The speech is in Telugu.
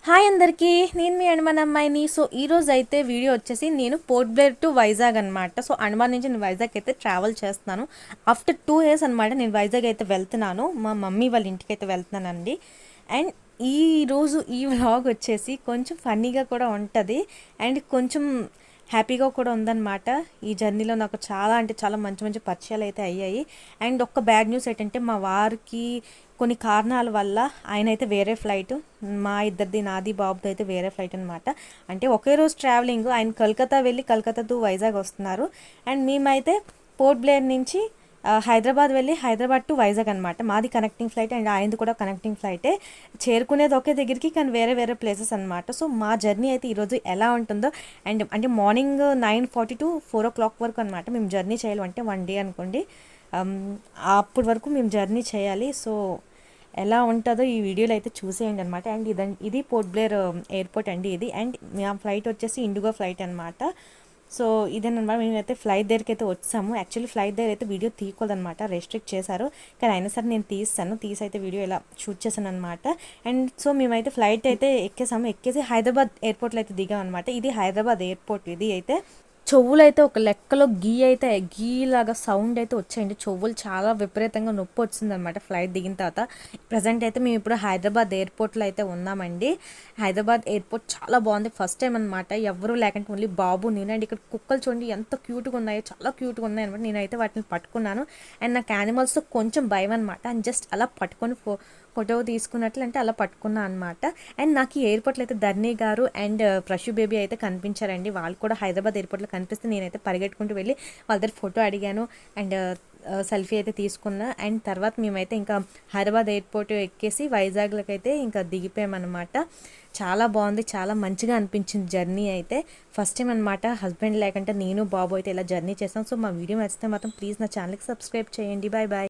హాయ్ అందరికీ, నేను మీ అండమాన్ అమ్మాయిని. సో ఈరోజు అయితే వీడియో వచ్చేసి నేను పోర్ట్ బ్లేర్ టు వైజాగ్ అనమాట. సో అండమాన్ నుంచి నేను వైజాగ్ అయితే ట్రావెల్ చేస్తున్నాను. ఆఫ్టర్ 2 years అనమాట నేను వైజాగ్ అయితే వెళ్తున్నాను. మా మమ్మీ వాళ్ళ ఇంటికి అయితే వెళ్తున్నానండి. అండ్ ఈ వ్లాగ్ వచ్చేసి కొంచెం ఫన్నీగా కూడా ఉంటుంది అండ్ కొంచెం హ్యాపీగా కూడా ఉందన్నమాట. ఈ జర్నీలో నాకు చాలా అంటే చాలా మంచి మంచి పరిచయాలు అయితే అయ్యాయి. అండ్ ఒక్క బ్యాడ్ న్యూస్ ఏంటంటే మా వారికి కొన్ని కారణాల వల్ల ఆయన అయితే వేరే ఫ్లైట్, మా ఇద్దరిది నాది బాబుతో అయితే వేరే ఫ్లైట్ అనమాట. అంటే ఒకే రోజు ట్రావెలింగ్. ఆయన కలకత్తా వెళ్ళి కలకత్తా టు వైజాగ్ వస్తున్నారు. అండ్ మేమైతే పోర్ట్ బ్లేర్ నుంచి హైదరాబాద్ వెళ్ళి హైదరాబాద్ టు వైజాగ్ అనమాట. మాది కనెక్టింగ్ ఫ్లైట్ అండ్ ఆయనది కూడా కనెక్టింగ్ ఫ్లైటే. చేరుకునేది ఒకే దగ్గరికి కానీ వేరే వేరే ప్లేసెస్ అనమాట. సో మా జర్నీ అయితే ఈరోజు ఎలా ఉంటుందో అండ్ అంటే మార్నింగ్ 9:40 to 4 o'clock వరకు అనమాట మేము జర్నీ చేయాలి. అంటే 1 day అనుకోండి. అప్పటి వరకు మేము జర్నీ చేయాలి. సో ఎలా ఉంటుందో ఈ వీడియోలో అయితే చూసేయండి అనమాట. అండ్ ఇది పోర్ట్ బ్లేర్ ఎయిర్పోర్ట్ అండి ఇది. అండ్ మా ఫ్లైట్ వచ్చేసి ఇండిగో ఫ్లైట్ అనమాట. సో ఇదేనమాట, మేమైతే ఫ్లైట్ దగ్గరికి అయితే వచ్చాము. యాక్చువల్లీ ఫ్లైట్ దగ్గర అయితే వీడియో తీయకూడదనమాట, రెస్ట్రిక్ట్ చేశారు. కానీ అయినా సరే నేను తీసి అయితే వీడియో ఇలా షూట్ చేశాను అనమాట. అండ్ సో మేమైతే ఫ్లైట్ అయితే ఎక్కేసి హైదరాబాద్ ఎయిర్పోర్ట్లో అయితే దిగాం అనమాట. ఇది హైదరాబాద్ ఎయిర్పోర్ట్. ఇది అయితే చెవులు అయితే ఒక లెక్కలో గీలాగా సౌండ్ అయితే వచ్చాయండి. చెవులు చాలా విపరీతంగా నొప్పి వచ్చింది అనమాట ఫ్లైట్ దిగిన తర్వాత. ప్రజెంట్ అయితే మేము ఇప్పుడు హైదరాబాద్ ఎయిర్పోర్ట్లో అయితే ఉన్నామండి. హైదరాబాద్ ఎయిర్పోర్ట్ చాలా బాగుంది. ఫస్ట్ టైం అనమాట, ఎవరు లేకంటే ఓన్లీ బాబు నేను. అండ్ ఇక్కడ కుక్కలు చూడండి ఎంత క్యూట్గా ఉన్నాయో, చాలా క్యూట్గా ఉన్నాయి అనమాట. నేనైతే వాటిని పట్టుకున్నాను. అండ్ నాకు యానిమల్స్తో కొంచెం భయం అనమాట. అండ్ జస్ట్ అలా పట్టుకొని ఫోటో తీసుకున్నట్లు అంటే అలా పట్టుకున్నా అనమాట. అండ్ నాకు ఈ ఎయిర్పోర్ట్లో అయితే ధర్ని గారు అండ్ ప్రశు బేబీ అయితే కనిపించారండి. వాళ్ళు కూడా హైదరాబాద్ ఎయిర్పోర్ట్లో కనిపిస్తే నేనైతే పరిగెట్టుకుంటూ వెళ్ళి వాళ్ళ దగ్గర ఫోటో అడిగాను అండ్ సెల్ఫీ అయితే తీసుకున్నా. అండ్ తర్వాత మేమైతే ఇంకా హైదరాబాద్ ఎయిర్పోర్ట్ ఎక్కేసి వైజాగ్లోకి అయితే ఇంకా దిగిపోయామన్నమాట. చాలా బాగుంది, చాలా మంచిగా అనిపించింది జర్నీ అయితే. ఫస్ట్ టైం అనమాట హస్బెండ్ లేకంటే నేను బాబు అయితే ఇలా జర్నీ చేస్తాం. సో మా వీడియో నచ్చితే మాత్రం ప్లీజ్ నా ఛానల్కి సబ్స్క్రైబ్ చేయండి. Bye bye.